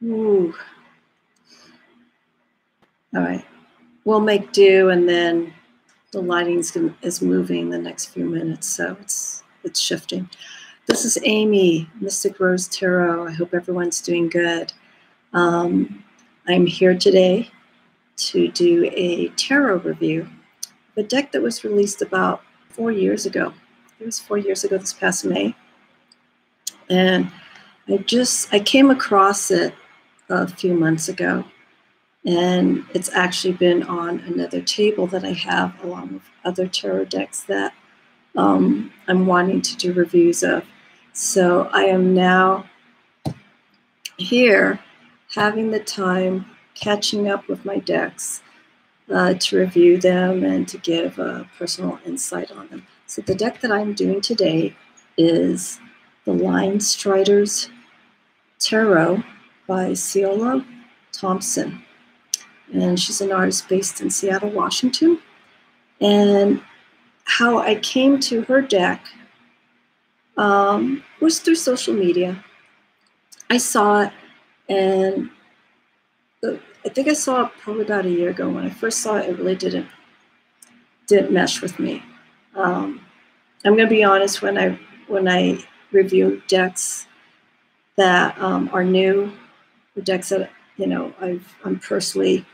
Ooh. All right. We'll make do, and then the lighting is moving the next few minutes, so it's shifting. This is Amy, Mystic Rose Tarot. I hope everyone's doing good. I'm here today to do a tarot review of a deck that was released about 4 years ago. It was 4 years ago this past May. And I came across it a few months ago. And it's actually been on another table that I have along with other tarot decks that I'm wanting to do reviews of. So I am now here having the time catching up with my decks to review them and to give a personal insight on them. So the deck that I'm doing today is the Linestrider's Tarot by Siolo Thompson. And she's an artist based in Seattle, Washington. And how I came to her deck was through social media. I saw it, and I think I saw it probably about a year ago. When I first saw it, it really didn't mesh with me. I'm going to be honest, when I review decks that are new, or decks that I'm personally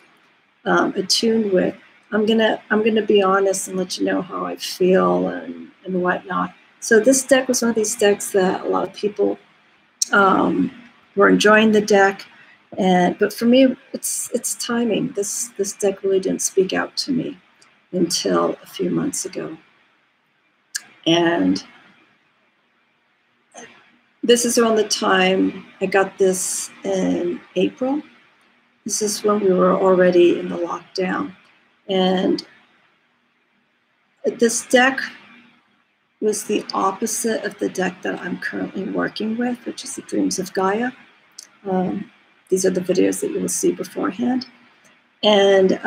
attuned with, I'm gonna be honest and let you know how I feel and whatnot. So this deck was one of these decks that a lot of people were enjoying the deck, but for me, it's timing. This deck really didn't speak out to me until a few months ago, and this is around the time I got this in April. This is when we were already in the lockdown. And this deck was the opposite of the deck that I'm currently working with, which is the Dreams of Gaia. These are the videos that you will see beforehand. And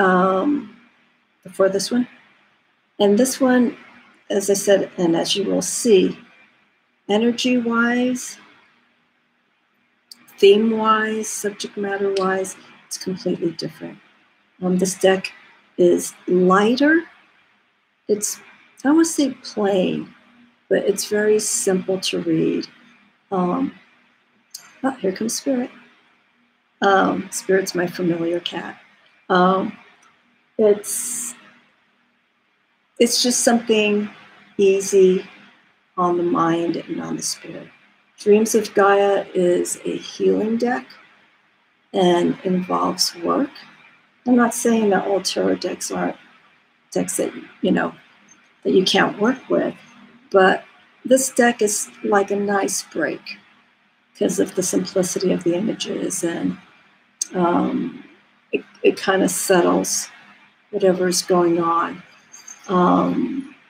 before this one. And this one, as I said, and as you will see, energy-wise, theme-wise, subject matter-wise, it's completely different. This deck is lighter. It's, I don't want to say plain, but it's very simple to read. Oh, here comes Spirit. Spirit's my familiar cat. It's just something easy on the mind and on the spirit. Dreams of Gaia is a healing deck and involves work. I'm not saying that all tarot decks aren't decks that that you can't work with, but this deck is like a nice break because of the simplicity of the images, and it kind of settles whatever's going on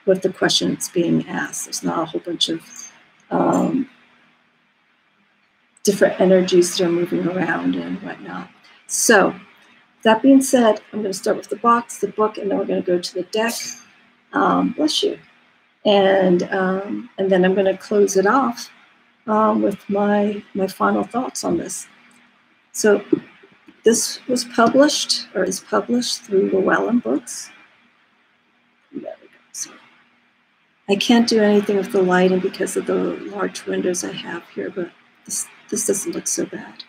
with the question that's being asked. There's not a whole bunch of different energies that are moving around and whatnot. So that being said, I'm going to start with the box, the book, and then we're going to go to the deck. Bless you. And then I'm going to close it off with my final thoughts on this. So this was published, or is published, through Llewelyn books. There we go. So I can't do anything with the lighting because of the large windows I have here, but this doesn't look so bad.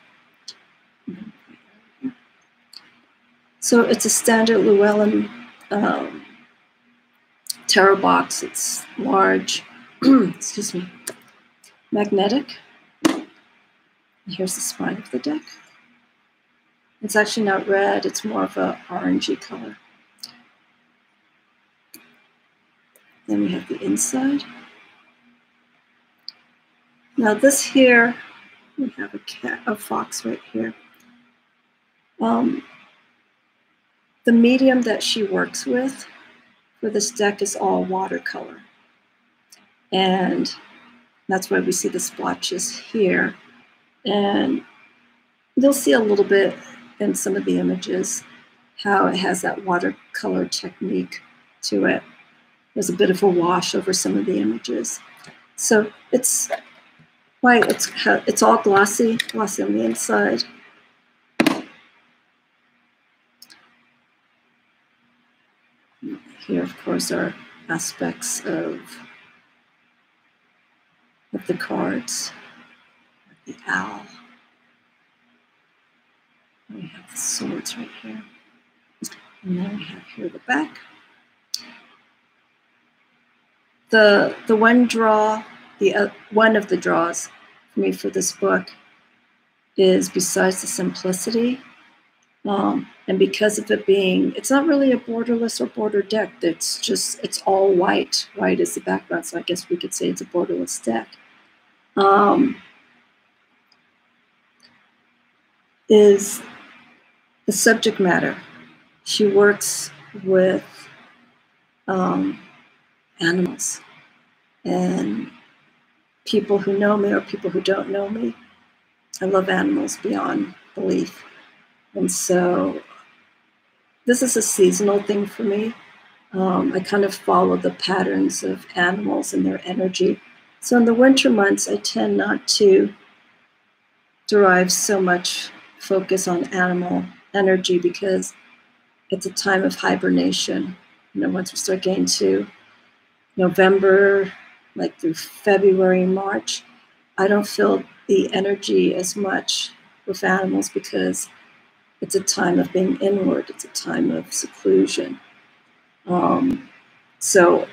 So it's a standard Llewelyn tarot box. It's large, excuse me, magnetic. And here's the spine of the deck. It's actually not red, it's more of an orangey color. Then we have the inside. Now this here, we have a fox right here. The medium that she works with for this deck is all watercolor. And that's why we see the splotches here. And you'll see a little bit in some of the images how it has that watercolor technique to it. There's a bit of a wash over some of the images. So it's white, it's all glossy on the inside. Here, of course, are aspects of the cards. The owl. We have the swords right here. And then we have here the back. The one draw, one of the draws for me for this book is besides the simplicity, and because of it being, it's not really a borderless or border deck. It's all white. White is the background, so I guess we could say it's a borderless deck. Is the subject matter. She works with animals, and people who know me or people who don't know me. I love animals beyond belief. And so this is a seasonal thing for me. I kind of follow the patterns of animals and their energy. So in the winter months, I tend not to derive so much focus on animal energy because it's a time of hibernation. Once we start getting to November, like through February, March, I don't feel the energy as much with animals because it's a time of being inward. It's a time of seclusion. So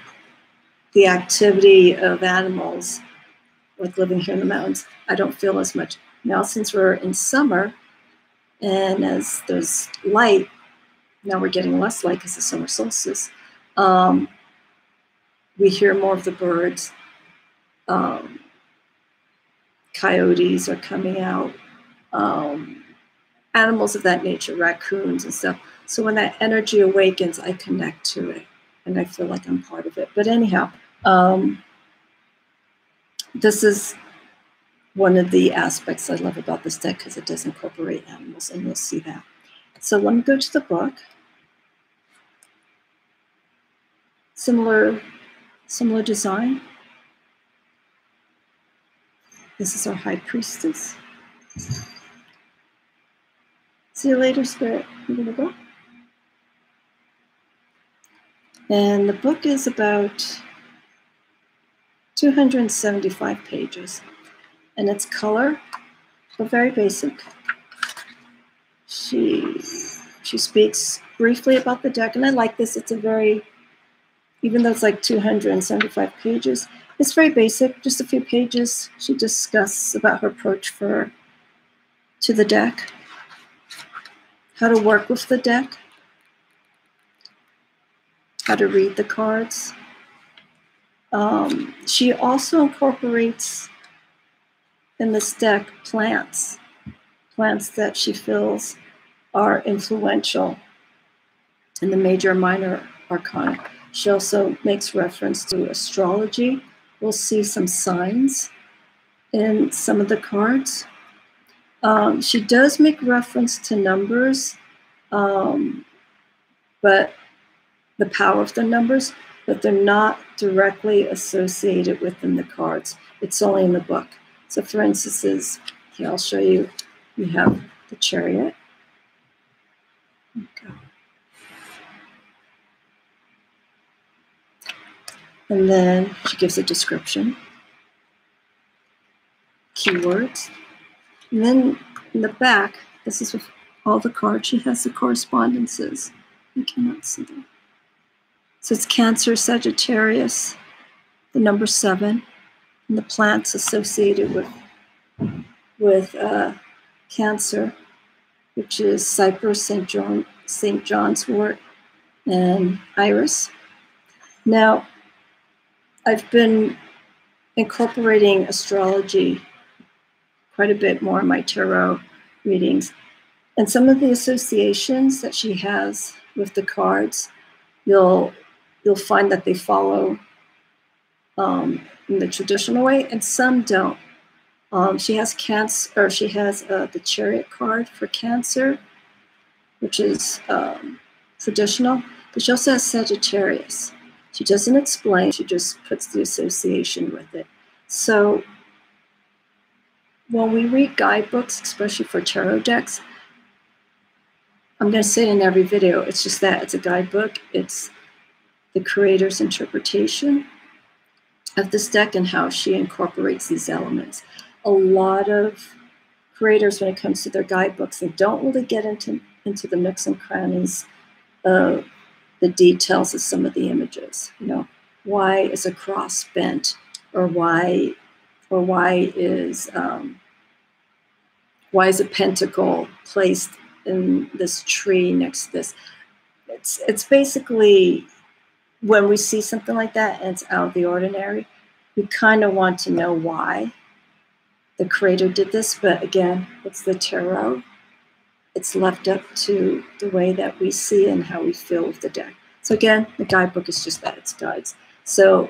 the activity of animals, like living here in the mountains, I don't feel as much. Now, since we're in summer and as there's light, now we're getting less light because of summer solstice. We hear more of the birds. Coyotes are coming out. Animals of that nature, raccoons and stuff. So when that energy awakens, I connect to it and I feel like I'm part of it. But anyhow, this is one of the aspects I love about this deck because it does incorporate animals, and you'll see that. So let me go to the book. Similar design. This is our High Priestess. See you later, Spirit. I'm gonna go. And the book is about 275 pages. And it's color, but very basic. She speaks briefly about the deck, and I like this. It's a very, even though it's like 275 pages, it's very basic, just a few pages. She discusses about her approach to the deck, how to work with the deck, how to read the cards. She also incorporates in this deck plants that she feels are influential in the major and minor arcana. She also makes reference to astrology. We'll see some signs in some of the cards. She does make reference to numbers, but the power of the numbers, but they're not directly associated within the cards. It's only in the book. So for instance, here I'll show you, we have the Chariot. Okay. And then she gives a description, keywords. And then in the back, this is with all the cards, she has the correspondences. You cannot see them. So it's Cancer, Sagittarius, the number 7, and the plants associated with Cancer, which is cypress, St. John's wort, and iris. Now, I've been incorporating astrology quite a bit more in my tarot readings. And some of the associations that she has with the cards, you'll find that they follow in the traditional way, and some don't. She has Cancer, or she has the Chariot card for Cancer, which is traditional, but she also has Sagittarius. She doesn't explain, she just puts the association with it. So when we read guidebooks, especially for tarot decks, I'm going to say in every video, it's just that, it's a guidebook. It's the creator's interpretation of this deck and how she incorporates these elements. A lot of creators, when it comes to their guidebooks, they don't really get into the nooks and crannies of the details of some of the images. You know, why is a cross bent, or why is a pentacle placed in this tree next to this? It's basically, when we see something like that and it's out of the ordinary, we kind of want to know why the creator did this. But again, it's the tarot. It's left up to the way that we see and how we feel with the deck. So again, the guidebook is just that, it's guides. So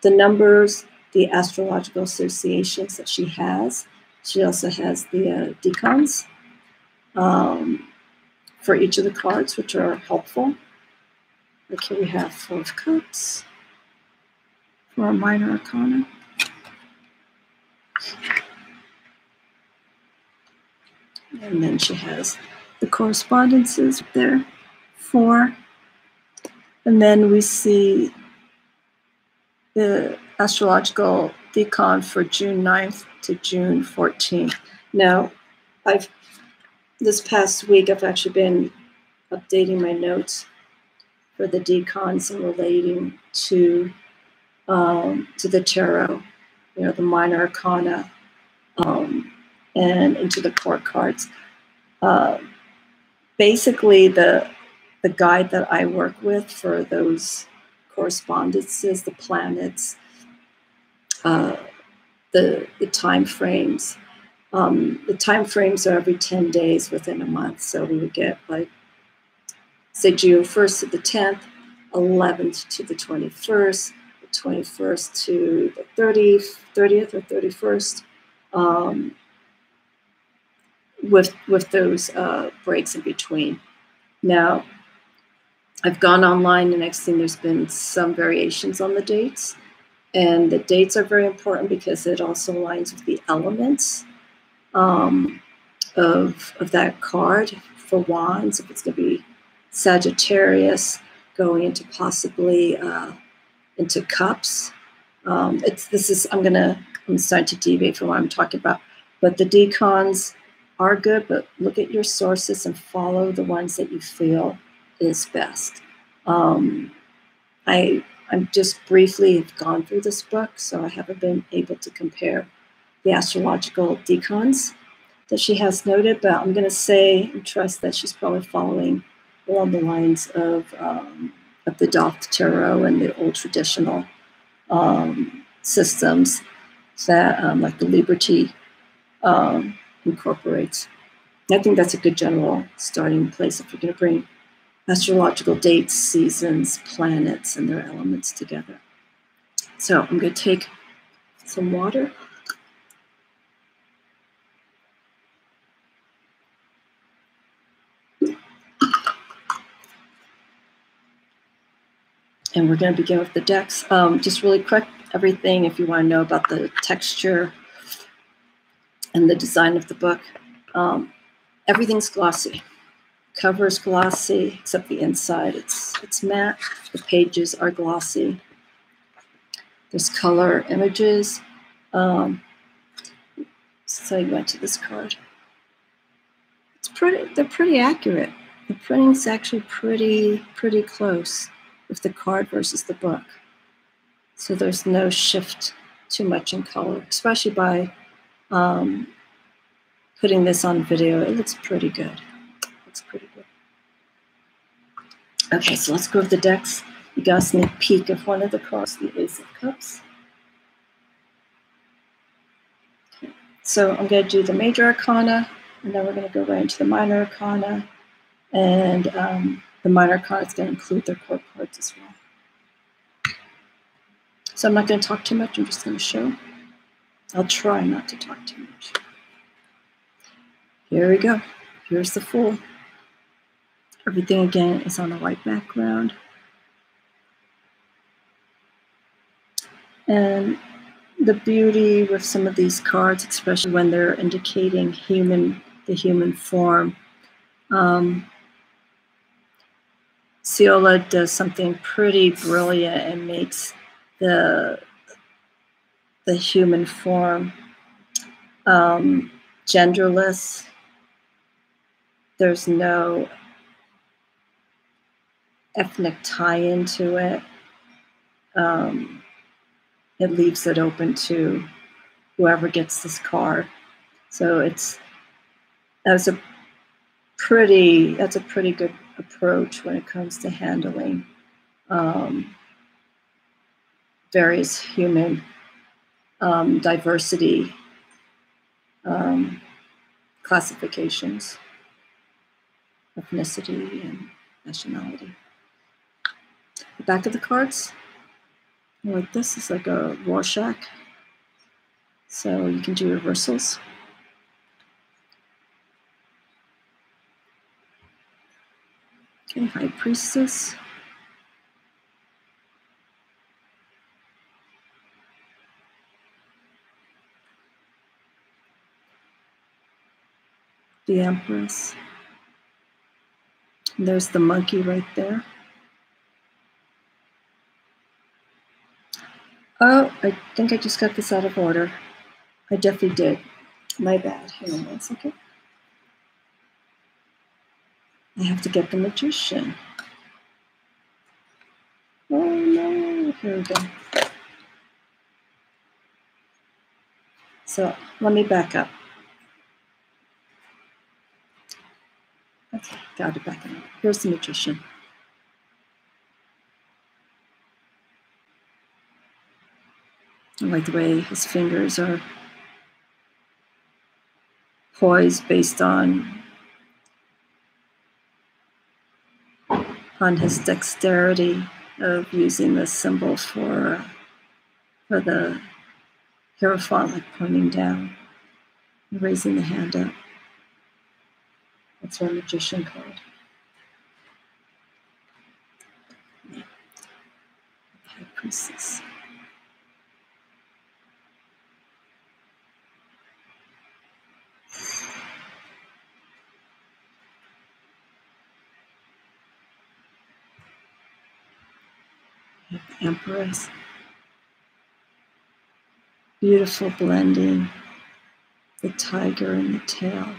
the numbers, the astrological associations that she has. She also has the Decons for each of the cards, which are helpful. Like here we have 4 of Cups for a minor arcana. And then she has the correspondences there, 4. And then we see the astrological decon for June 9th to June 14th. Now, this past week, I've actually been updating my notes for the decons and relating to the tarot, you know, the minor arcana, and into the court cards. Basically, the guide that I work with for those correspondences, the planets, the time frames. The time frames are every 10 days within a month. So we would get, like, say June 1st to the 10th, 11th to the 21st, the 21st to the 30th or 31st, with those breaks in between. Now, I've gone online, and I've seen there's been some variations on the dates. And the dates are very important because it also aligns with the elements of that card. For Wands, if it's going to be Sagittarius going into possibly into Cups. I'm starting to deviate from what I'm talking about. But the decons are good, but look at your sources and follow the ones that you feel is best. I'm just briefly have gone through this book, so I haven't been able to compare the astrological decons that she has noted, but I'm going to say and trust that she's probably following along the lines of the Doth Tarot and the old traditional systems that, like the Liberty, incorporates. I think that's a good general starting place if you're going to bring astrological dates, seasons, planets, and their elements together. So I'm going to take some water. And we're going to begin with the decks. Just really quick, everything, if you want to know about the texture and the design of the book, everything's glossy. Cover is glossy, except the inside. It's matte. The pages are glossy. There's color images. So you went to this card. It's pretty. They're pretty accurate. The printing's actually pretty close with the card versus the book. So there's no shift too much in color, especially by putting this on video. It looks pretty good. Pretty good. Okay, so let's go with the decks. You got a sneak peek of one of the cards, the Ace of Cups. Okay. So I'm going to do the Major Arcana, and then we're going to go right into the Minor Arcana. And the Minor Arcana is going to include their court cards as well. So I'm not going to talk too much. I'm just going to show. I'll try not to talk too much. Here we go. Here's the Fool. Everything, again, is on a white background. And the beauty with some of these cards, especially when they're indicating the human form, Siolo does something pretty brilliant and makes the human form genderless. There's no ethnic tie-in to it. It leaves it open to whoever gets this card. So that's a pretty good approach when it comes to handling various human diversity classifications, ethnicity, and nationality. The back of the cards, like this, is like a Rorschach. So you can do reversals. Okay, High Priestess. The Empress. And there's the monkey right there. Oh, I think I just got this out of order. I definitely did. My bad. Hang on 1 second. I have to get the Magician. Oh no, here we go. So let me back up. Okay, got it back up. Here's the Magician. I like the way his fingers are poised based on his dexterity of using the symbol for the Hierophant, like pointing down, and raising the hand up. That's our Magician card. High Priestess. The Empress. Beautiful blending. The tiger and the tail.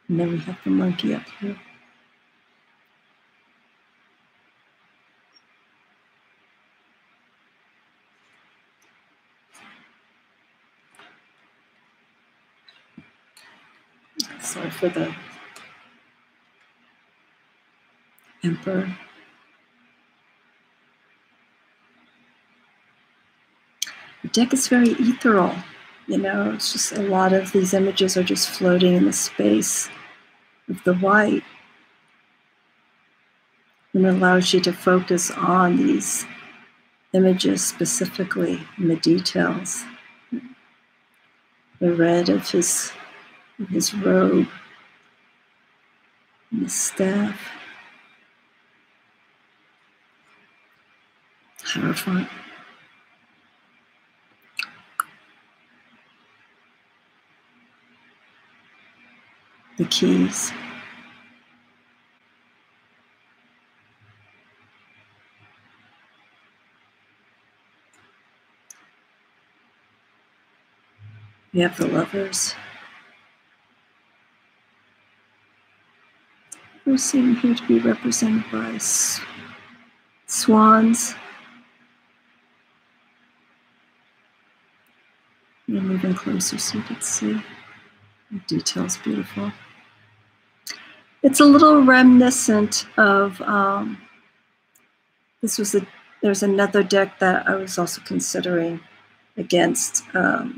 And then we have the monkey up here. Sorry for the Emperor. The deck is very ethereal. You know, it's just a lot of these images are just floating in the space of the white. And it allows you to focus on these images specifically in the details. The red of his robe and his staff. Hierophant. The keys. We have the Lovers. We're seeing here to be represented by swans. And moving closer so you can see. The detail's beautiful. It's a little reminiscent of, there's another deck that I was also considering against the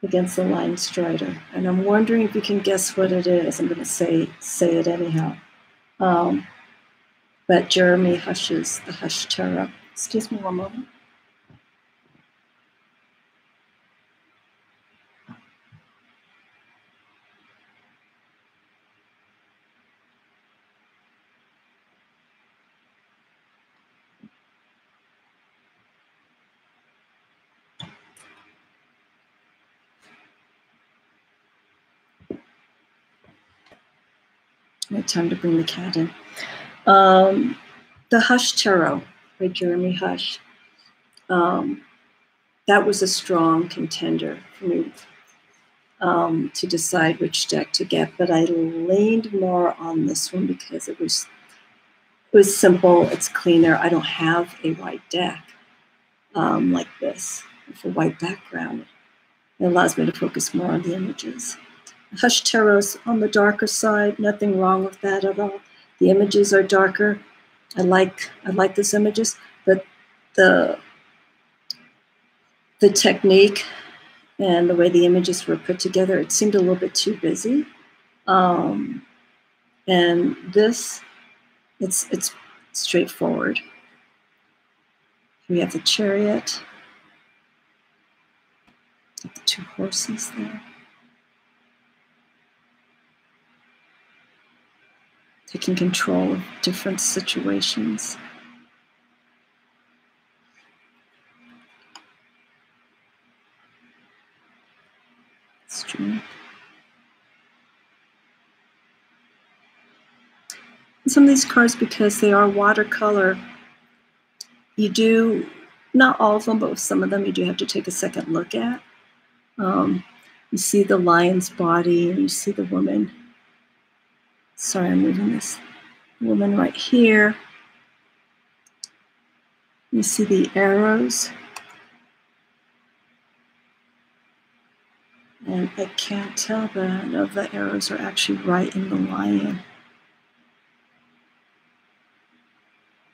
Linestrider. And I'm wondering if you can guess what it is. I'm going to say it anyhow. But Jeremy hushes the Hush Tarot. Excuse me 1 moment. Right, time to bring the cat in. The Hush Tarot by Jeremy Hush. That was a strong contender for me to decide which deck to get, but I leaned more on this one because it was simple, it's cleaner. I don't have a white deck like this with a white background. It allows me to focus more on the images. Hush Tarot's on the darker side, nothing wrong with that at all. The images are darker. I like those images, but the technique and the way the images were put together, it seemed a little bit too busy. And this, it's straightforward. We have the Chariot, the two horses there. Taking control of different situations. Strength. Some of these cards, because they are watercolor, you do, not all of them, but with some of them you do have to take a second look at. You see the lion's body and you see the woman. Sorry, I'm moving this. Woman right here. You see the arrows. And I can't tell, but I know the arrows are actually right in the lion.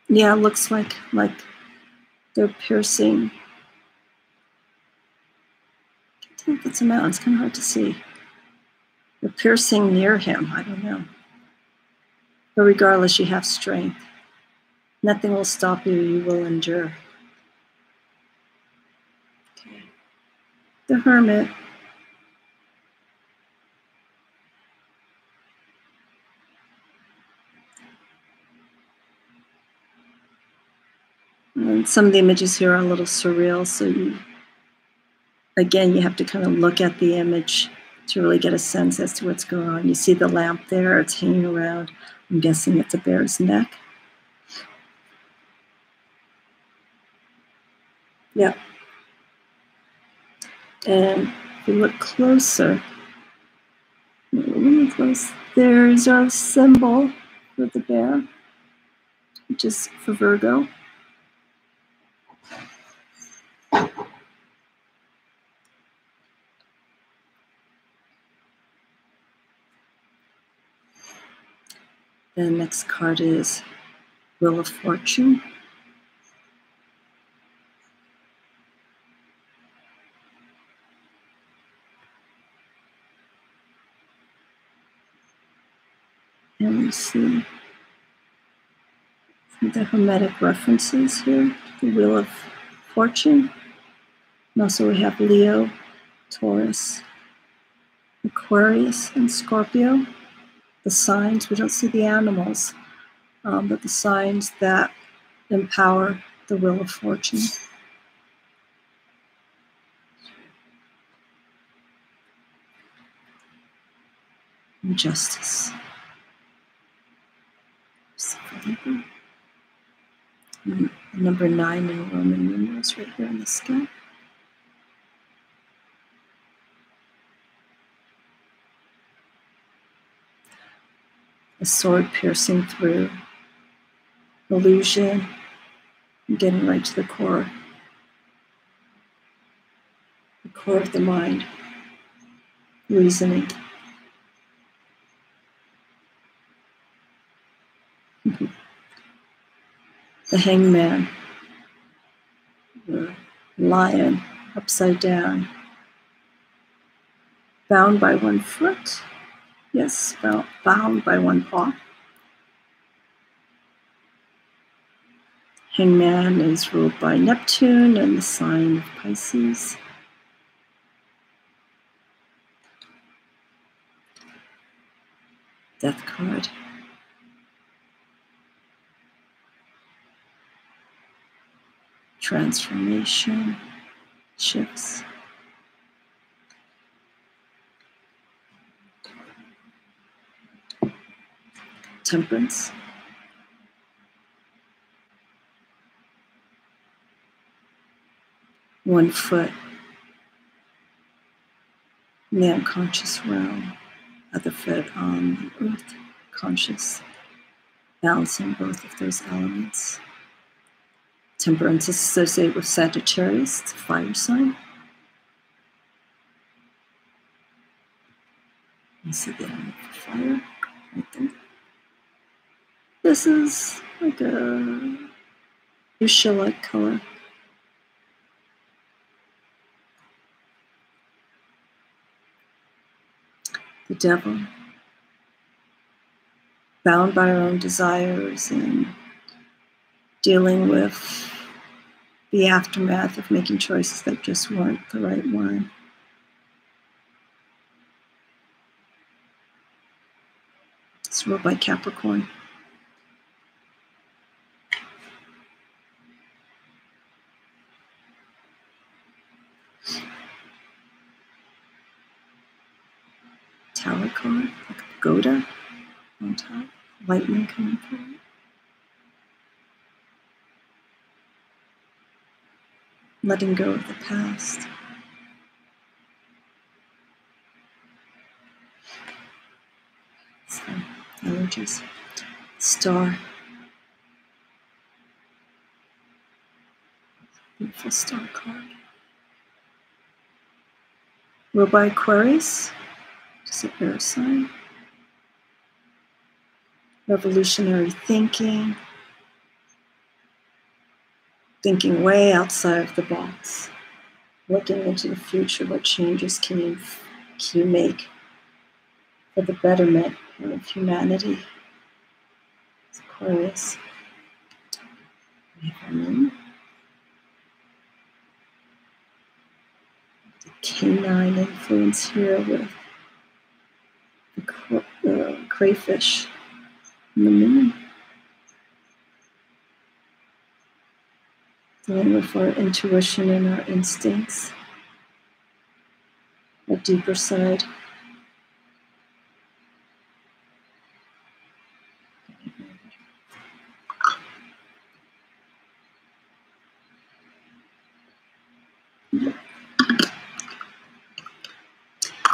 Yeah, it looks like they're piercing. I can't tell if it's a mountain. It's kind of hard to see. They're piercing near him. I don't know. But regardless, you have strength. Nothing will stop you. You will endure. Okay. The Hermit. And some of the images here are a little surreal, so you have to kind of look at the image to really get a sense as to what's going on. You see the lamp there, it's hanging around. I'm guessing it's a bear's neck. Yeah. And if you look closer, really close, there's our symbol for the bear, which is for Virgo. The next card is Wheel of Fortune. And we see the Hermetic references here, the Wheel of Fortune. And also we have Leo, Taurus, Aquarius, and Scorpio. The signs, we don't see the animals, but the signs that empower the Wheel of Fortune. And Justice. And number 9 in Roman numerals right here in the sky. A sword piercing through, illusion, and getting right to the core of the mind, reasoning. The Hangman, the lion upside down, bound by one foot. Yes, bound by one paw. Hangman is ruled by Neptune and the sign of Pisces. Death card. Transformation, shifts. Temperance. One foot in the unconscious realm, other foot on the earth conscious, balancing both of those elements. Temperance is associated with Sagittarius, it's a fire sign. You see the element for fire right there. This is like a fuchsia-like color. The devil, bound by our own desires and dealing with the aftermath of making choices that just weren't the right one. It's ruled by Capricorn. Tower card, like a pagoda on top, lightning coming through. Letting go of the past. So, allergies. Star. Beautiful star card. Ruled by Aquarius. Just an air sign. Revolutionary thinking. Thinking way outside of the box. Looking into the future, what changes can you make for the betterment of humanity? It's Aquarius. We have our moon. The canine influence here with the crayfish and the moon. Dealing with our intuition and our instincts, a deeper side.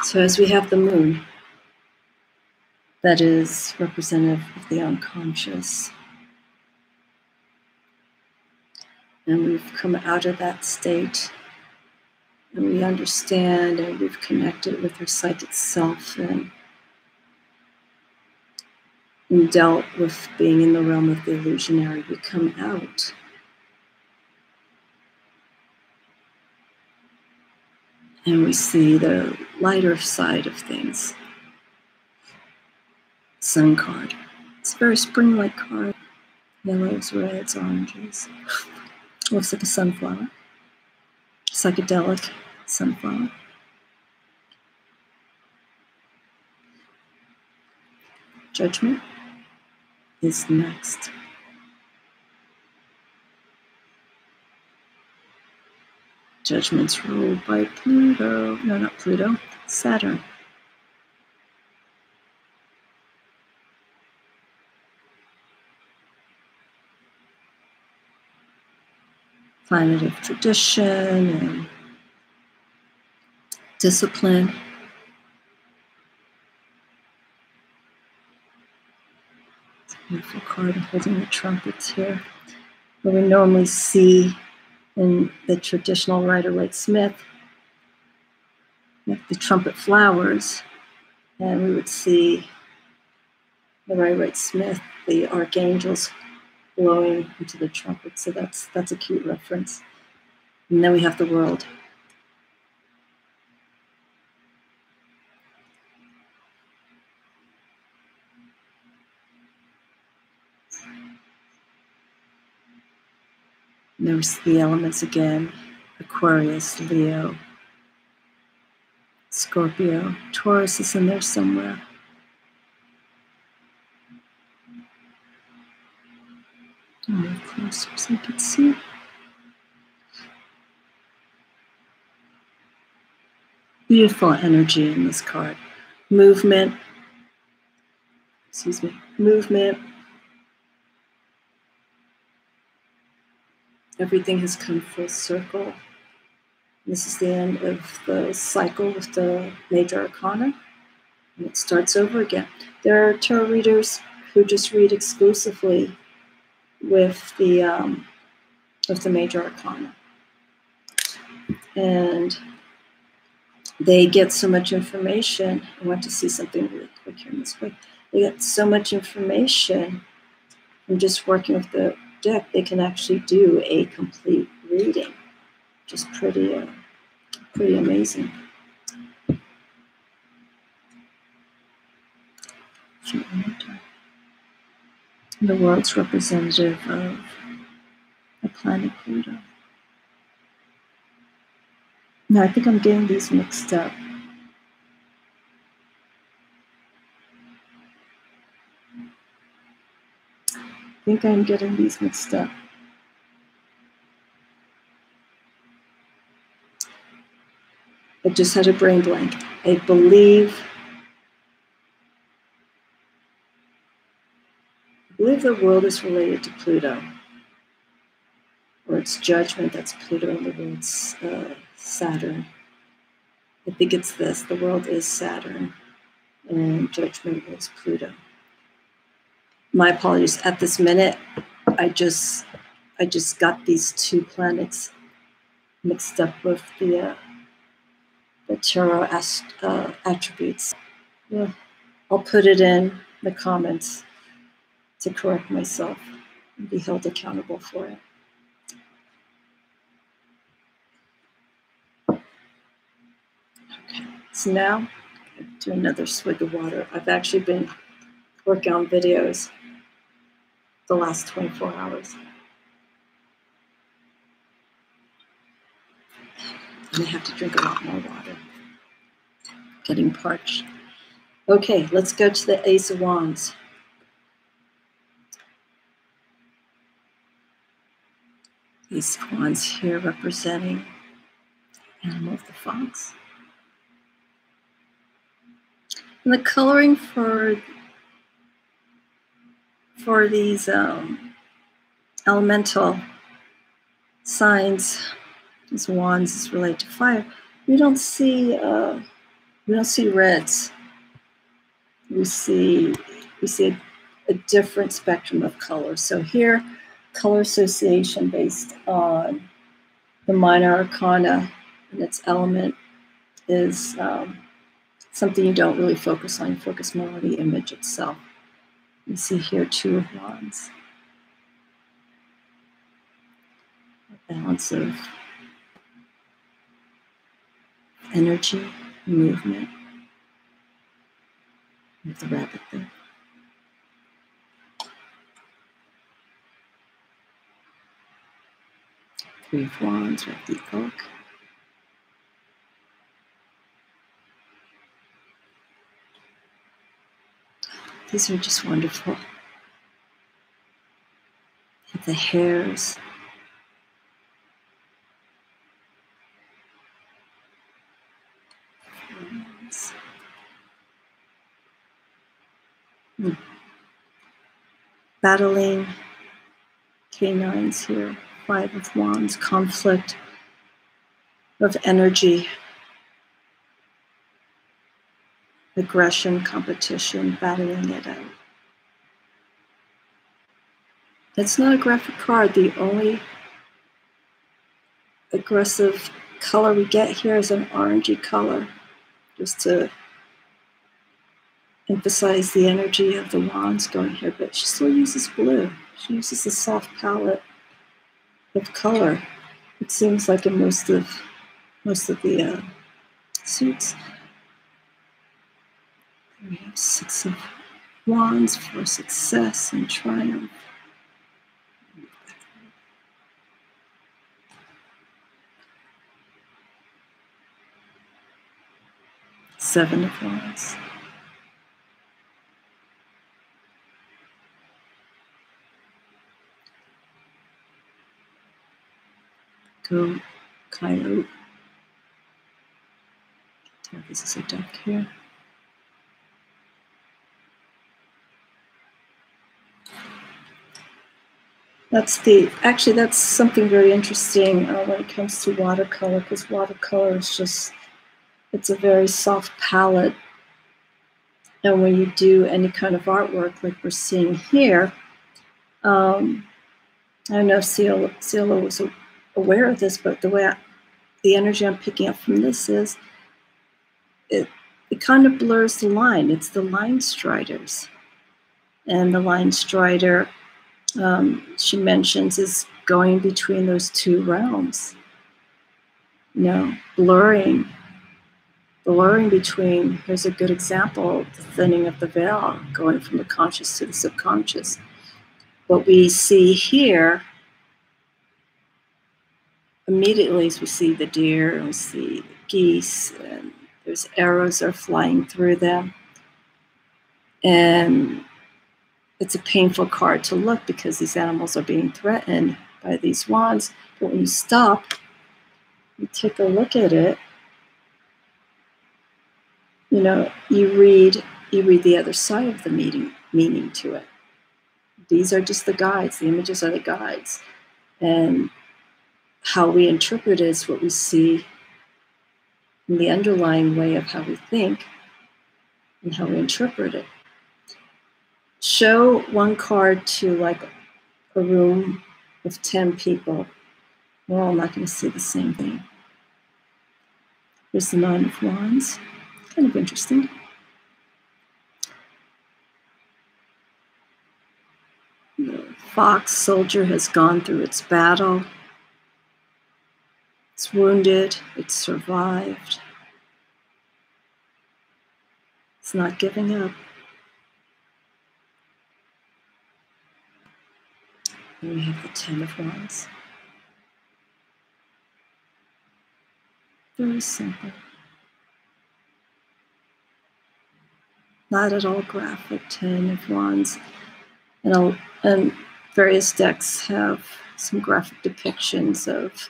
So as we have the moon, that is representative of the unconscious. And we've come out of that state, and we understand, and we've connected with our psychic self, and dealt with being in the realm of the illusionary. We come out. And we see the lighter side of things. Sun card. It's a very spring-like card. Yellows, reds, oranges. Looks like a sunflower. Psychedelic sunflower. Judgment is next. Judgment's ruled by Pluto. No, not Pluto. Saturn. Planet of tradition and discipline. It's a beautiful card. I'm holding the trumpets here. What we normally see in the traditional Rider-Waite-Smith, like the trumpet flowers, and we would see the Rider-Waite-Smith, the archangels blowing into the trumpet. So that's a cute reference. And then we have the world. And there's the elements again: Aquarius, Leo, Scorpio, Taurus is in there somewhere. I'll move closer so you can see. Beautiful energy in this card. Movement, excuse me, movement. Everything has come full circle. This is the end of the cycle with the major arcana, and it starts over again. There are tarot readers who just read exclusively with the major arcana, and they get so much information. I want to see something really quick here in this way. They get so much information from just working with the deck. They can actually do a complete reading, which is pretty amazing. The world's representative of the planet Pluto. Now, I think I'm getting these mixed up. I think I'm getting these mixed up. I just had a brain blank. I believe the world is related to Pluto, or it's Judgement, that's Pluto, and the world's Saturn. I think it's this. The world is Saturn, and Judgement is Pluto. My apologies. At this minute, I just got these two planets mixed up with the tarot attributes. Yeah. I'll put it in the comments to correct myself and be held accountable for it. Okay, so now I'll do another swig of water. I've actually been working on videos the last 24 hours. And I have to drink a lot more water. Getting parched. Okay, let's go to the Ace of Wands. Ace of Wands here representing animal of the fox. And the coloring for these elemental signs, these wands is related to fire. We don't see reds. We see a different spectrum of color. So here, color association based on the minor arcana and its element is something you don't really focus on. You focus more on the image itself. You see here Two of Wands. A balance of energy, movement. With the rabbit there. Three of Wands with the oak. These are just wonderful. And the hairs. Battling canines here. Five of Wands. Conflict of energy. Aggression, competition, battling it out. It's not a graphic card. The only aggressive color we get here is an orangey color, just to emphasize the energy of the wands going here, but she still uses blue. She uses a soft palette of color. It seems like in most of the suits. We have Six of Wands for success and triumph. Seven of Wands. Go, coyote. This is a duck here. Actually, that's something very interesting when it comes to watercolor, because watercolor is just, it's a very soft palette. And when you do any kind of artwork like we're seeing here, I don't know if Siolo was aware of this, but the energy I'm picking up from this is, it kind of blurs the line. It's the Linestriders. And the Linestrider, she mentions, is going between those two realms. You know, blurring between, here's a good example, the thinning of the veil, going from the conscious to the subconscious. What we see here, immediately, as we see the deer, and we see geese, and there's arrows are flying through them. And it's a painful card to look because these animals are being threatened by these wands. But when you stop, you take a look at it, you know, you read the other side of the meaning to it. These are just the guides. The images are the guides. And how we interpret it is what we see in the underlying way of how we think and how we interpret it. Show one card to like a room with 10 people. We're all not going to see the same thing. Here's the Nine of Wands. Kind of interesting. The fox soldier has gone through its battle. It's wounded. It's survived. It's not giving up. And we have the Ten of Wands. Very simple. Not at all graphic. 10 of Wands. And various decks have some graphic depictions of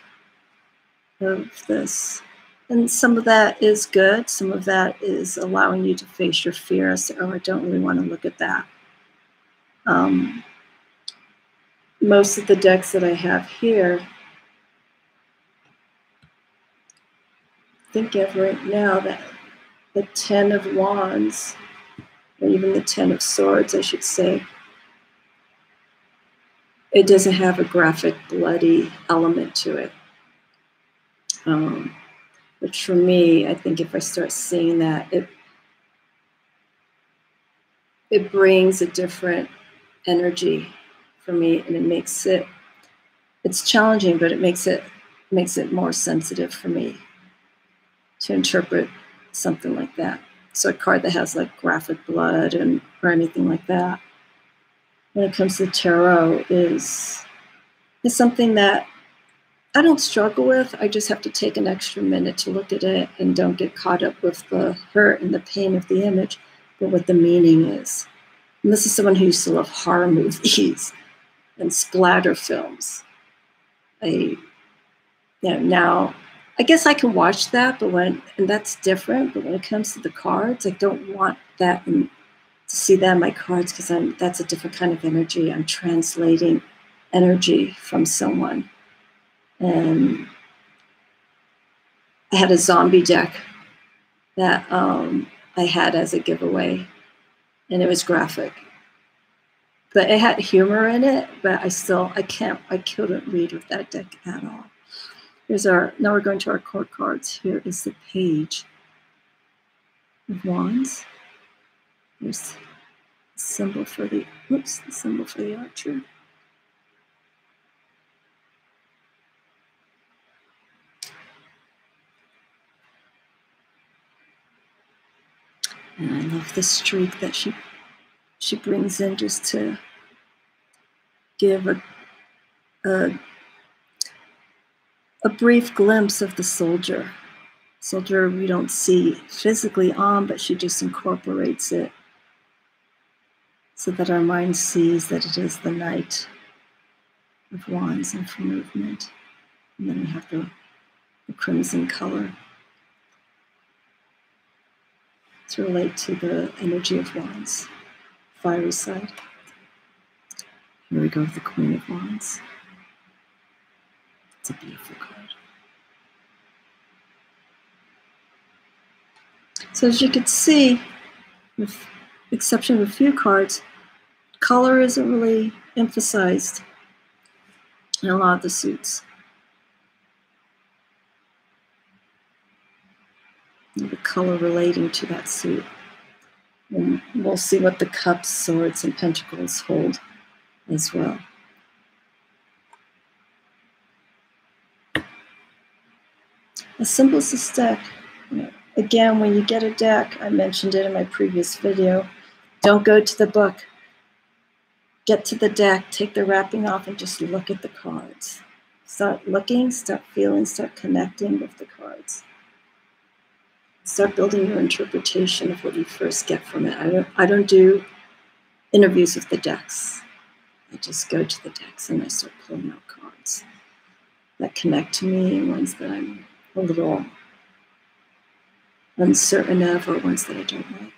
this. And some of that is good. Some of that is allowing you to face your fears. Oh, I don't really want to look at that. Most of the decks that I have here, think of right now that the 10 of Wands, or even the 10 of Swords, I should say, it doesn't have a graphic, bloody element to it. Which for me, I think if I start seeing that, it brings a different energy for me, and it makes it, it's challenging, but it makes it more sensitive for me to interpret something like that. So a card that has like graphic blood or anything like that, when it comes to tarot, is something that I don't struggle with. I just have to take an extra minute to look at it and don't get caught up with the hurt and the pain of the image, but what the meaning is. And this is someone who used to love horror movies and splatter films. Now I guess I can watch that, and that's different. But when it comes to the cards, I don't want that to see that in my cards, because that's a different kind of energy. I'm translating energy from someone. And I had a zombie deck that I had as a giveaway, and it was graphic. But it had humor in it, but I couldn't read with that deck at all. Now we're going to our court cards. Here is the Page of Wands. There's the symbol for the archer. And I love the streak that she brings in, just to give a brief glimpse of the soldier. Soldier we don't see physically on, but she just incorporates it so that our mind sees that it is the Knight of Wands and for movement. And then we have the crimson color to relate to the energy of Wands, fiery side. Here we go with the Queen of Wands. It's a beautiful card. So as you can see, with the exception of a few cards, color isn't really emphasized in a lot of the suits. The color relating to that suit. And we'll see what the Cups, Swords, and Pentacles hold as well. As simple as this deck. Again, when you get a deck, I mentioned it in my previous video, don't go to the book. Get to the deck, take the wrapping off, and just look at the cards. Start looking, start feeling, start connecting with the cards. Start building your interpretation of what you first get from it. I don't do interviews with the decks. I just go to the decks and I start pulling out cards that connect to me, and ones that I'm a little uncertain of, or ones that I don't like.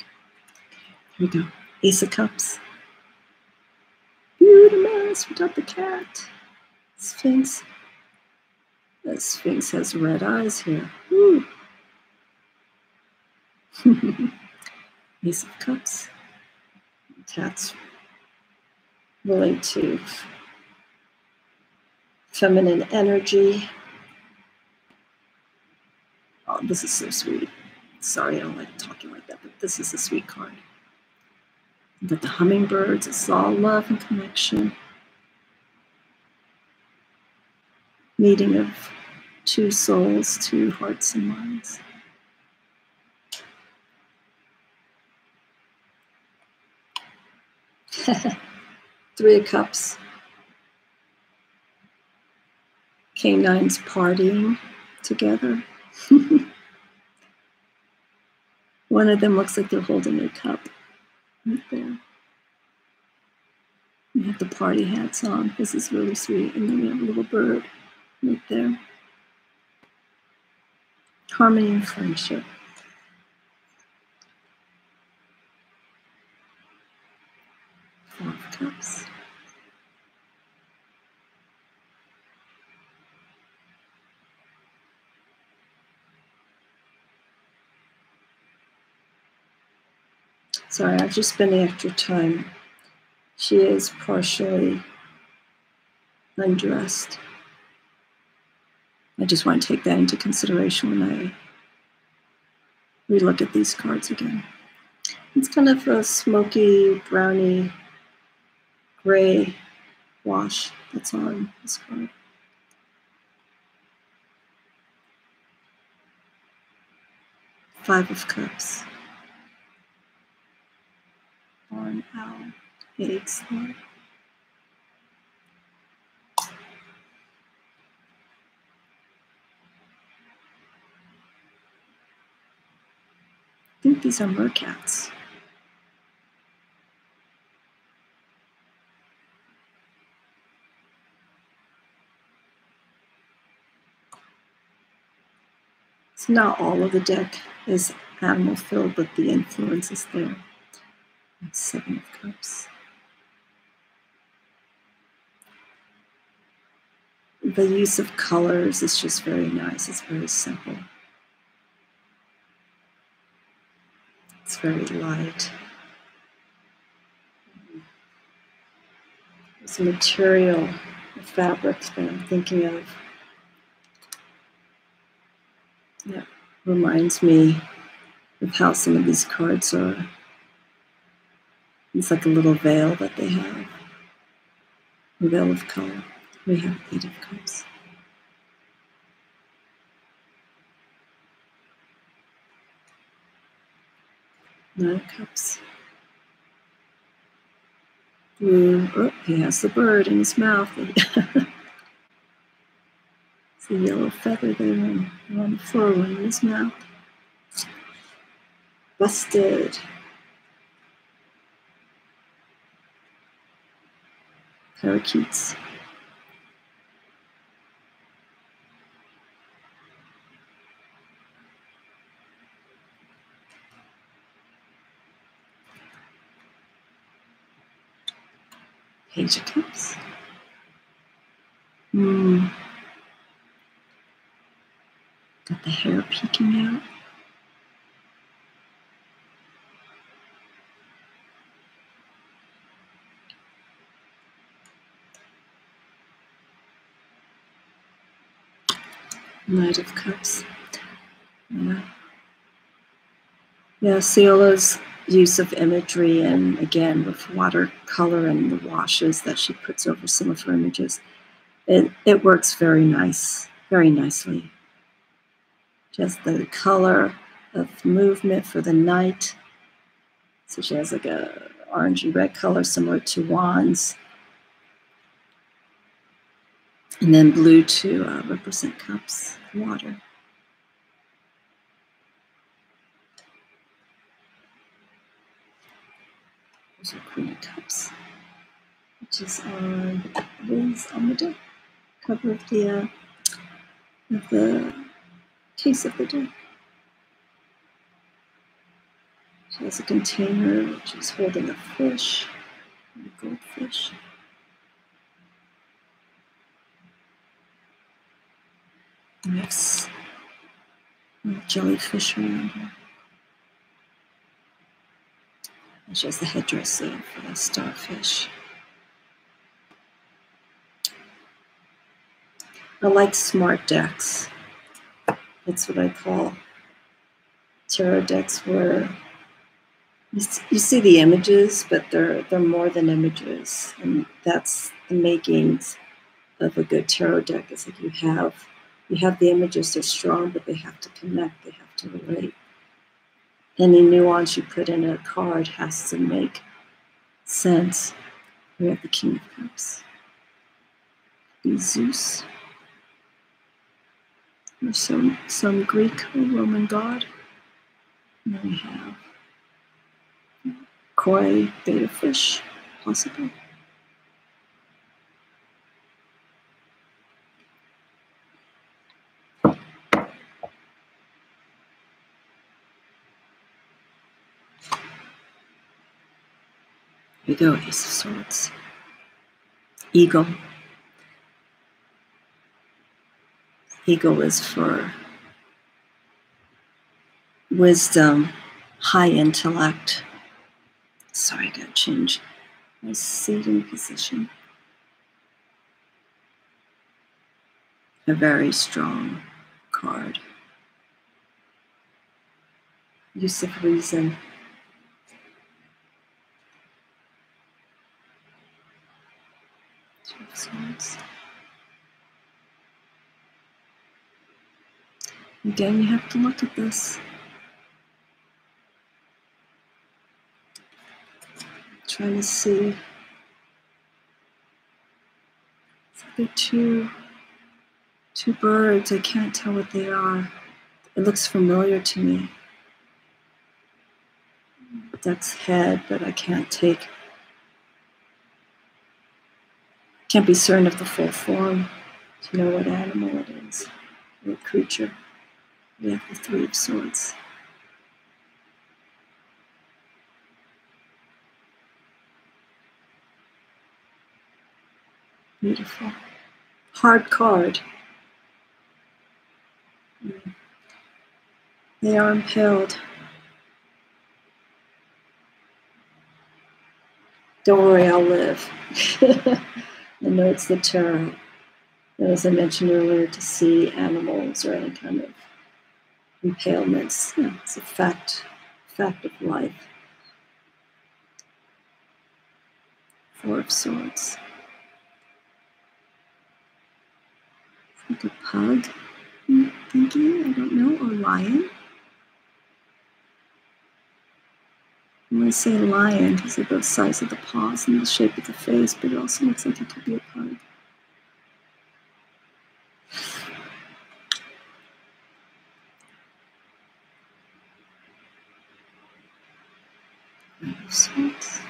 Here we go. Ace of Cups. Beautiful without the cat. Sphinx. The Sphinx has red eyes here. Woo. Ace of Cups. Cats relate to feminine energy. Oh, this is so sweet. Sorry, I don't like talking like that, but this is a sweet card. But the hummingbirds, it's all love and connection. Meeting of two souls, two hearts and minds. Three of Cups. Canines partying together. One of them looks like they're holding a cup right there. We have the party hats on. This is really sweet. And then we have a little bird right there. Harmony and friendship. Four of Cups. Sorry, I've just spent the extra time. She is partially undressed. I just want to take that into consideration when I relook at these cards again. It's kind of a smoky, browny, gray wash that's on this card. Five of Cups. Barn owl, eggs. I think these are mercats. So not all of the deck is animal filled, but the influence is there. Seven of Cups. The use of colors is just very nice. It's very simple. It's very light. There's a material, a fabric that I'm thinking of. That reminds me of how some of these cards are. It's like a little veil that they have. A veil of color. We have Eight of Cups. Nine of Cups. Ooh, oh, he has the bird in his mouth. It's a yellow feather there on the floor, one in his mouth. Busted. Parakeets. Page of Cups. Got the hair peeking out. Knight of Cups. Yeah, Siolo's use of imagery, and again with watercolor and the washes that she puts over some of her images, it works very nicely. Just the color of movement for the knight. So she has like a orangey red color similar to wands. And then blue to represent cups, water. There's a Queen of Cups, which is on the deck, cover of the case of the deck. She has a container which is holding a fish, a goldfish. And there's a jellyfish around her. And she has the headdress for the starfish. I like smart decks. That's what I call tarot decks, where you see the images, but they're more than images, and that's the makings of a good tarot deck. It's like you have the images, they're strong, but they have to connect, they have to relate. Any nuance you put in a card has to make sense. We have the King of Cups, Zeus, or some Greek or Roman god. And then we have koi, beta fish, possibly. Here we go, Ace of Swords. Eagle. Eagle is for wisdom, high intellect. Sorry, I gotta change my seating position. A very strong card. Use of reason. Two of Swords. Again, you have to look at this. Trying to see. It's like they're two birds. I can't tell what they are. It looks familiar to me. That's head, but I can't be certain of the full form to know what animal it is, what creature. We have the Three of Swords. Beautiful. Hard card. They are impaled. Don't worry, I'll live. I know it's the tarot. And as I mentioned earlier, to see animals or any kind of impalements, it's a fact of life. Four of Swords. Like a pug, I'm thinking, I don't know, or lion. I'm going to say lion because of the size of the paws and the shape of the face, but it also looks like it could be a pug. Swords.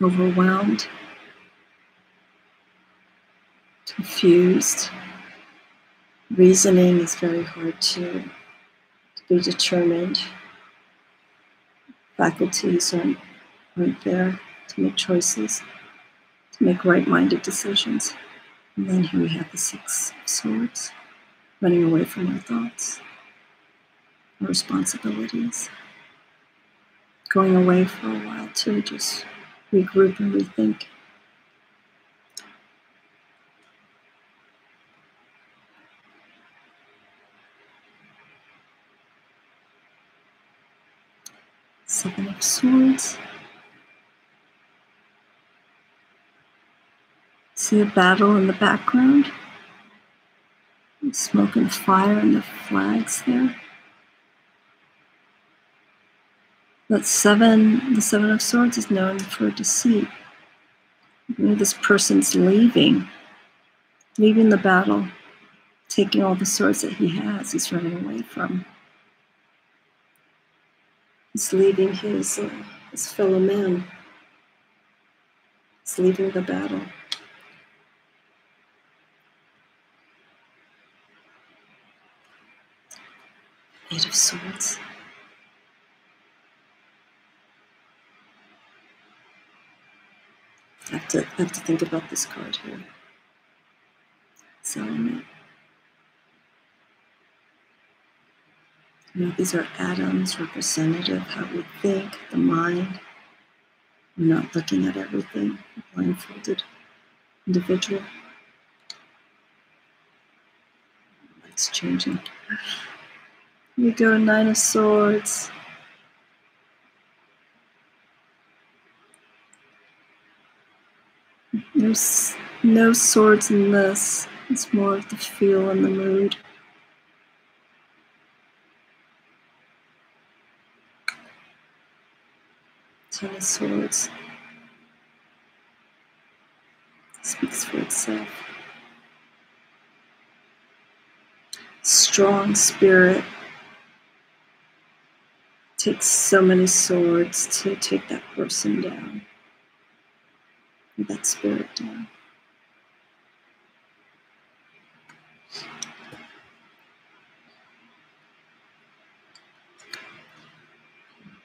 Overwhelmed. Confused. Reasoning is very hard to be determined. Faculties aren't right there to make choices, to make right-minded decisions. And then here we have the Six of Swords, running away from our thoughts, our responsibilities, going away for a while to just regroup and rethink. Seven of Swords. See a battle in the background? Smoke and fire and the flags there. That the Seven of Swords is known for deceit. Maybe this person's leaving the battle, taking all the swords that he has, he's running away from. He's leaving his fellow man. He's leaving the battle. Eight of Swords. I have to think about this card here. Element. You know, these are atoms, representative, how we think, the mind. We're not looking at everything, a blindfolded individual. It's changing. Here we go, Nine of Swords. There's no swords in this. It's more of the feel and the mood. Ten of Swords. Speaks for itself. Strong spirit. Takes so many swords to take that person down. That spirit down. Here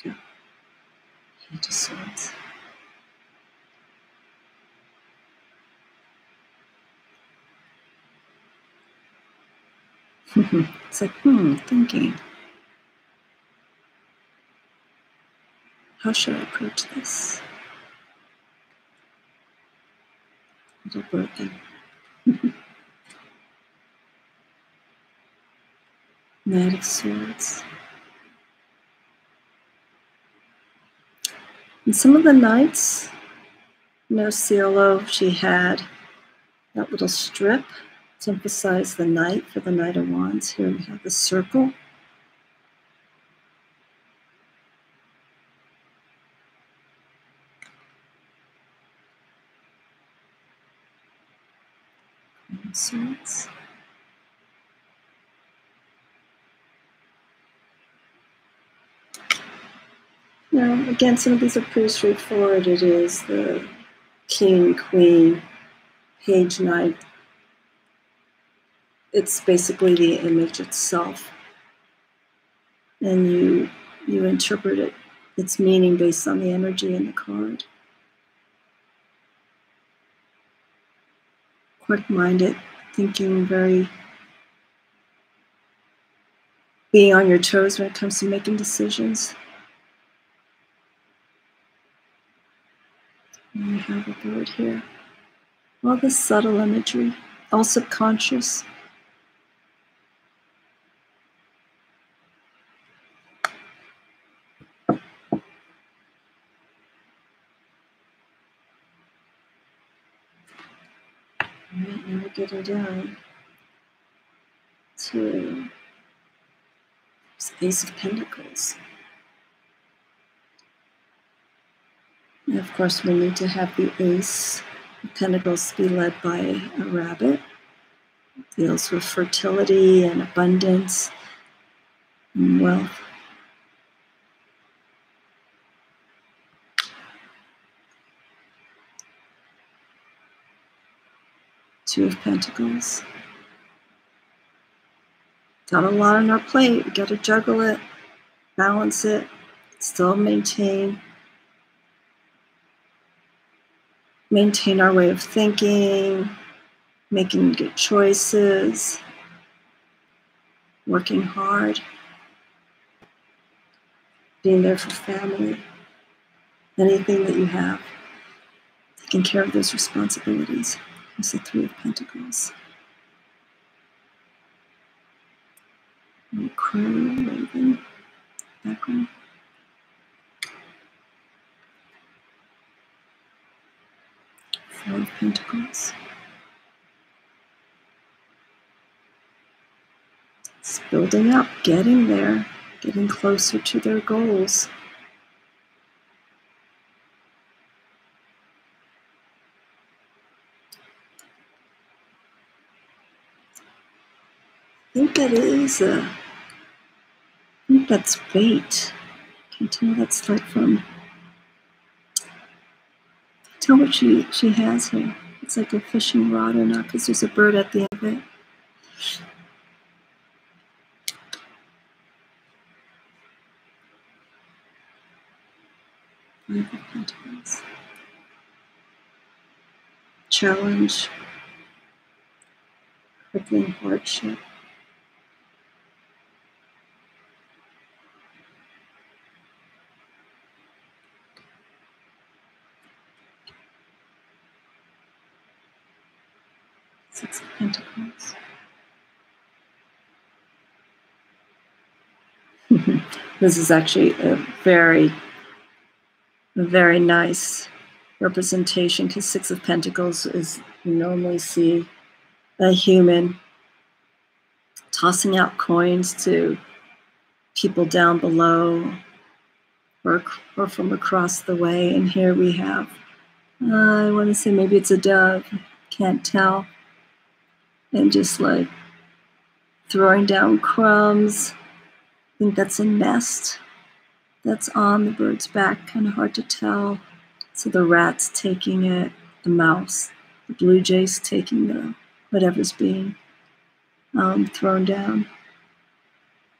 we go. Eight of Swords. It's like, thinking. How should I approach this? Little broken. Knight of Swords. And some of the knights, you know, Siolo, she had that little strip to emphasize the knight for the Knight of Wands. Here we have the circle. Swords. Now, again, some of these are pretty straightforward. It is the king, queen, page, knight. It's basically the image itself. And you interpret it, its meaning based on the energy in the card. Quick-minded, thinking, being on your toes when it comes to making decisions. And we have a bird here. All this subtle imagery, all subconscious. Alright, now we're getting down to Ace of Pentacles. And of course, we need to have the Ace of Pentacles be led by a rabbit. It deals with fertility and abundance and wealth. Two of Pentacles. Got a lot on our plate. We got to juggle it, balance it, still maintain maintain our way of thinking, making good choices, working hard, being there for family, anything that you have, taking care of those responsibilities. It's the Three of Pentacles. And crow, raven, background. Four of Pentacles. It's building up, getting there, getting closer to their goals. I think that is I think that's bait. Can't tell that's like from. Tell what she has here. It's like a fishing rod or not, because there's a bird at the end of it. Five of Pentacles. Challenge. Crippling hardship. Six of Pentacles. This is actually a very nice representation, because Six of Pentacles is, you normally see a human tossing out coins to people down below or from across the way. And here we have, I want to say maybe it's a dove, can't tell, and just like throwing down crumbs. I think that's a nest that's on the bird's back, kind of hard to tell. So the rat's taking it, the mouse, the blue jay's taking the whatever's being thrown down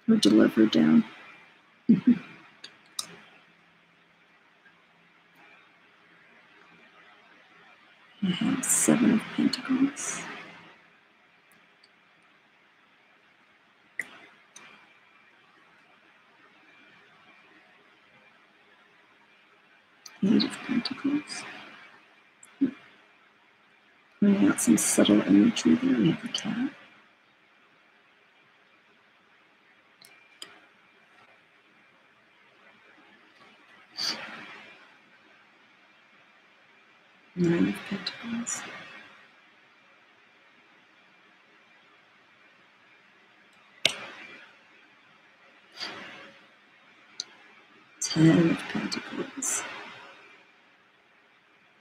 or delivered down. I have Seven of Pentacles. Eight of Pentacles. Pointing out some subtle imagery there. We have the cat. Nine of Pentacles. Ten of Pentacles.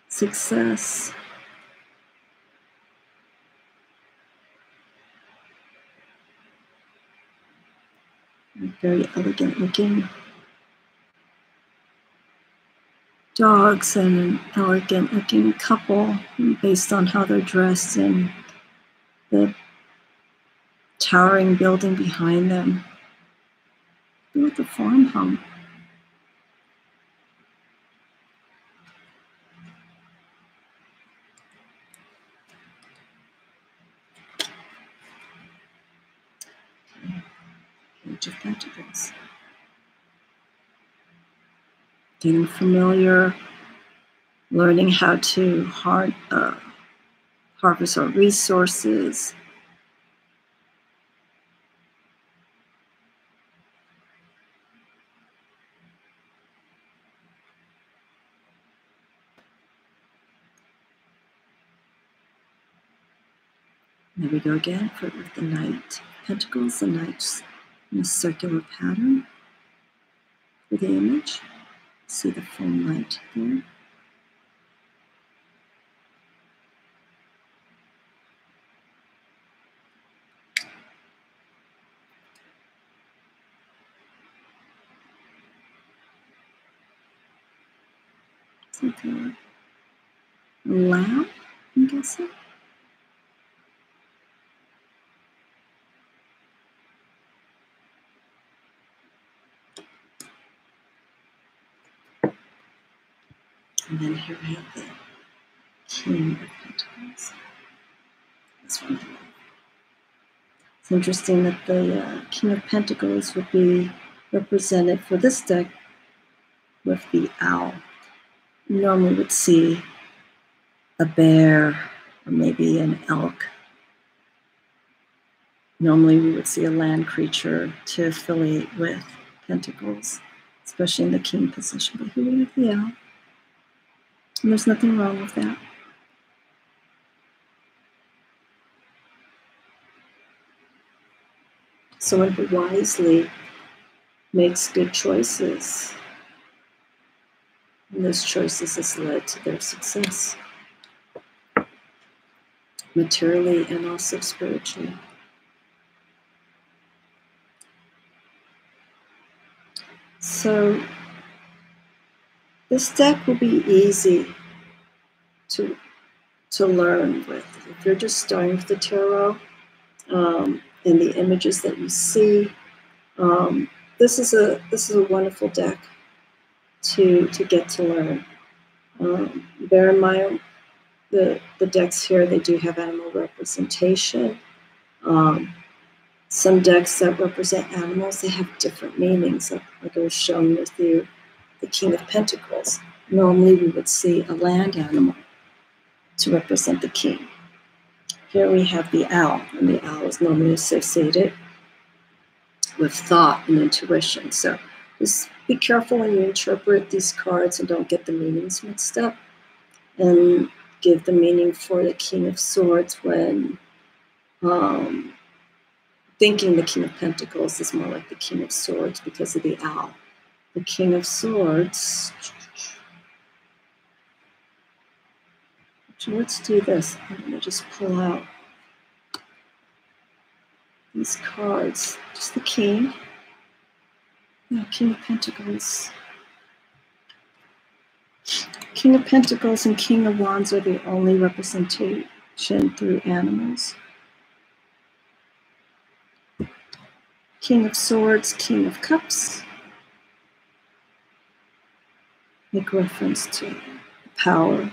Success. Very elegant looking dogs and an elegant looking couple based on how they're dressed and the towering building behind them. Look at the farm home. Page of Pentacles. Getting familiar, learning how to harvest our resources. There we go again with the Knight Pentacles, the Knights in a circular pattern for the image. See the full light there. It's like a lamp, I'm guessing. And then here we have the King of Pentacles. This one I love. It's interesting that the King of Pentacles would be represented for this deck with the owl. You normally would see a bear or maybe an elk. Normally we would see a land creature to affiliate with Pentacles, especially in the King position. But here we have the owl. And there's nothing wrong with that. Someone who wisely makes good choices, and those choices has led to their success, materially and also spiritually. So this deck will be easy to learn with. If you're just starting with the tarot, and the images that you see, this is a wonderful deck to get to learn. Bear in mind the decks here, they do have animal representation. Some decks that represent animals, they have different meanings. Like I was showing with you, the King of Pentacles. Normally we would see a land animal to represent the king. Here we have the owl, and the owl is normally associated with thought and intuition. So just be careful when you interpret these cards and don't get the meanings mixed up, and give the meaning for the King of Swords when thinking the King of Pentacles is more like the King of Swords because of the owl. The King of Swords. So let's do this. I'm going to just pull out these cards. Just the King. Yeah, King of Pentacles. King of Pentacles and King of Wands are the only representation through animals. King of Swords, King of Cups. Make reference to the power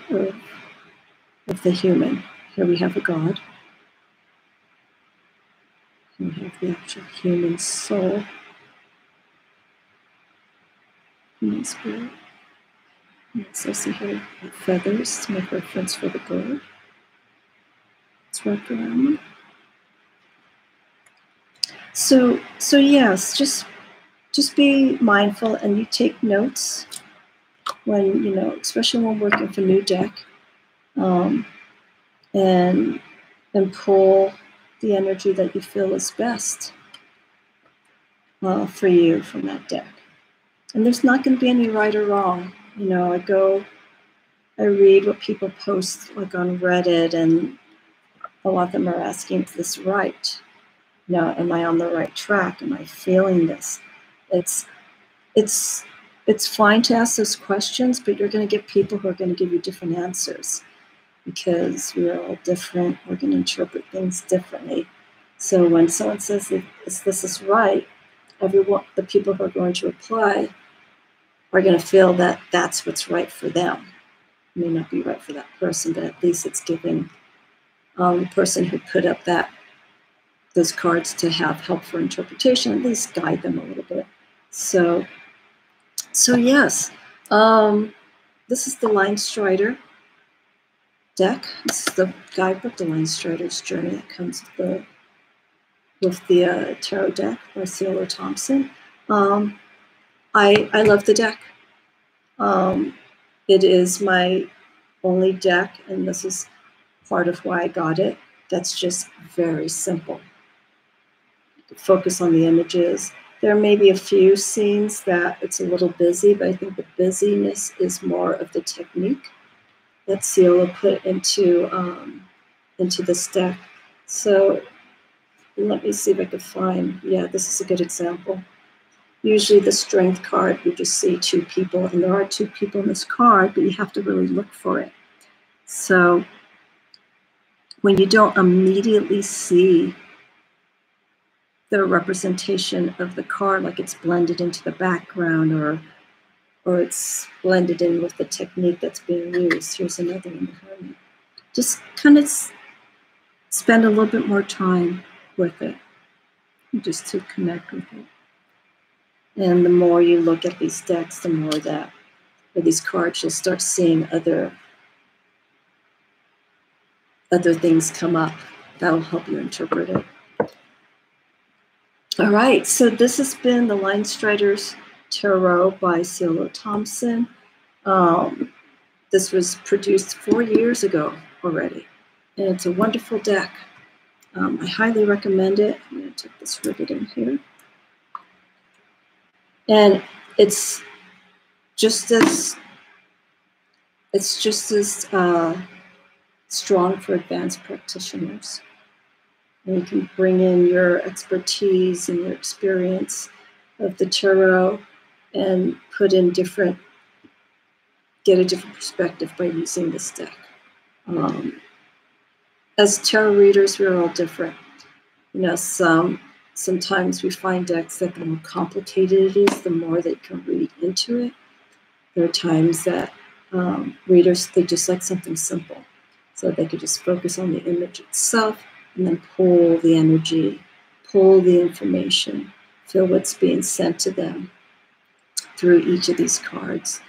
of the human. Here we have a god. We have the actual human soul. Human spirit. And it's also here with feathers to make reference for the bird. It's wrapped around me. So yes, just be mindful, and you take notes when, especially when working with a new deck, and pull the energy that you feel is best for you from that deck. And there's not going to be any right or wrong. I read what people post like on Reddit, and a lot of them are asking, is this right? Am I on the right track? Am I feeling this? It's fine to ask those questions, but you're going to get people who are going to give you different answers, because we are all different. We're going to interpret things differently. So when someone says this is right, the people who are going to reply are going to feel that that's what's right for them. It may not be right for that person, but at least it's giving the person who put up those cards to have help for interpretation, at least guide them a little bit. So yes, this is the Linestrider deck. This is the guidebook, the Linestrider's Journey, that comes with the tarot deck by Siolo Thompson. I love the deck. It is my only deck, and this is part of why I got it. That's just very simple. Focus on the images. There may be a few scenes that it's a little busy, but I think the busyness is more of the technique that Siolo put into this deck. So let me see if I could find, yeah, this is a good example. Usually the Strength card, you just see two people, and there are two people in this card, but you have to really look for it. So when you don't immediately see the representation of the card, like it's blended into the background, or it's blended in with the technique that's being used. Here's another one, the Hermit. just kind of spend a little bit more time with it, just to connect with it. And the more you look at these decks, the more that, or these cards, you'll start seeing other things come up that will help you interpret it. All right, so this has been the Linestrider's Tarot by Siolo Thompson. This was produced 4 years ago already, and it's a wonderful deck. I highly recommend it. I'm going to take this ribbon in here. And it's just as strong for advanced practitioners. And you can bring in your expertise and your experience of the tarot and put in get a different perspective by using this deck. As tarot readers, we're all different. You know, sometimes we find decks that the more complicated it is, the more they can read into it. There are times that readers, they just like something simple. So they could just focus on the image itself and then pull the energy, pull the information, feel what's being sent to them through each of these cards.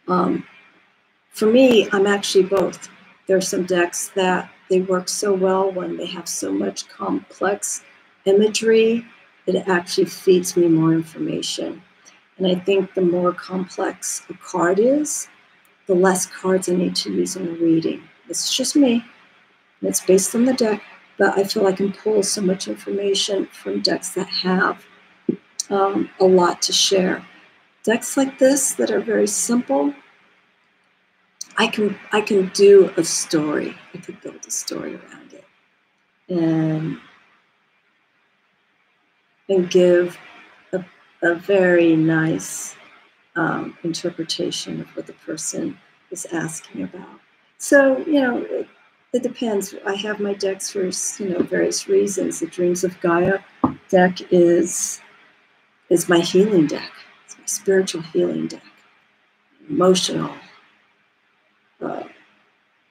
For me, I'm actually both. There are some decks that they work so well when they have so much complex imagery, it actually feeds me more information. And I think the more complex a card is, the less cards I need to use in a reading. It's just me, and it's based on the deck, but I feel I can pull so much information from decks that have a lot to share. Decks like this that are very simple, I can do a story. I could build a story around it, and give a very nice interpretation of what the person is asking about. So, you know, it depends. I have my decks for, you know, various reasons. The Dreams of Gaia deck is my healing deck. It's my spiritual healing deck, emotional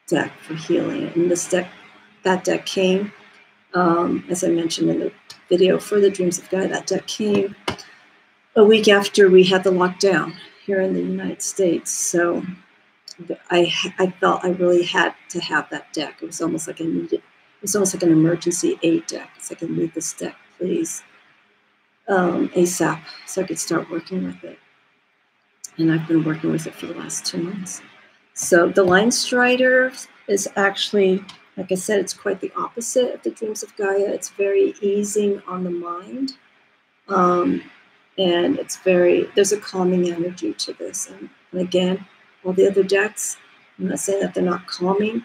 deck for healing. And that deck came, as I mentioned in the video for the Dreams of Gaia, that deck came a week after we had the lockdown here in the United States. So I felt I really had to have that deck. It was almost like I needed, it was almost like an emergency aid deck. It's like, I need this deck, please, ASAP, so I could start working with it. And I've been working with it for the last 2 months. So the Linestrider is actually, like I said, it's quite the opposite of the Dreams of Gaia. It's very easing on the mind. And it's there's a calming energy to this. And again, all the other decks, I'm not saying that they're not calming.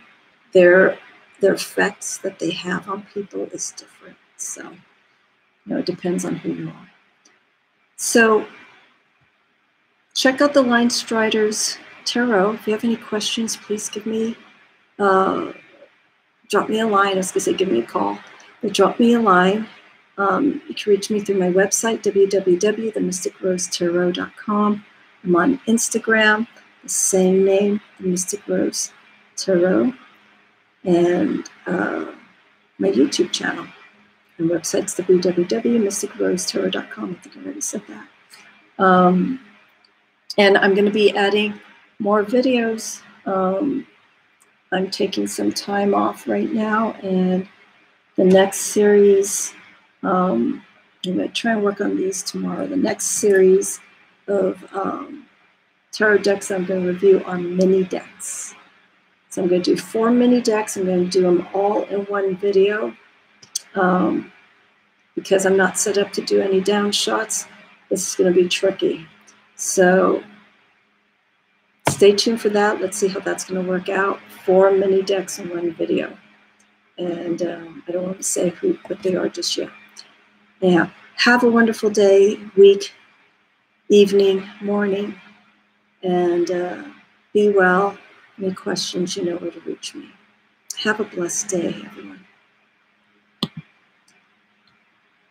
Their effects that they have on people is different. So, you know, it depends on who you are. So check out the Linestrider's Tarot. If you have any questions, please give me, drop me a line. I was going to say give me a call, but drop me a line. You can reach me through my website, www.themysticrosetarot.com. I'm on Instagram, the same name, The Mystic Rose Tarot, and my YouTube channel. My website's www.mysticrosetarot.com. I think I already said that. And I'm going to be adding more videos. I'm taking some time off right now, and the next series, I'm going to try and work on these tomorrow. The next series of tarot decks I'm going to review are mini decks. So I'm going to do 4 mini decks. I'm going to do them all in one video. Because I'm not set up to do any down shots, this is going to be tricky. So stay tuned for that. Let's see how that's going to work out. 4 mini decks in one video. And I don't want to say what they are just yet. Yeah. Have a wonderful day, week, evening, morning, and be well. Any questions, you know where to reach me. Have a blessed day, everyone.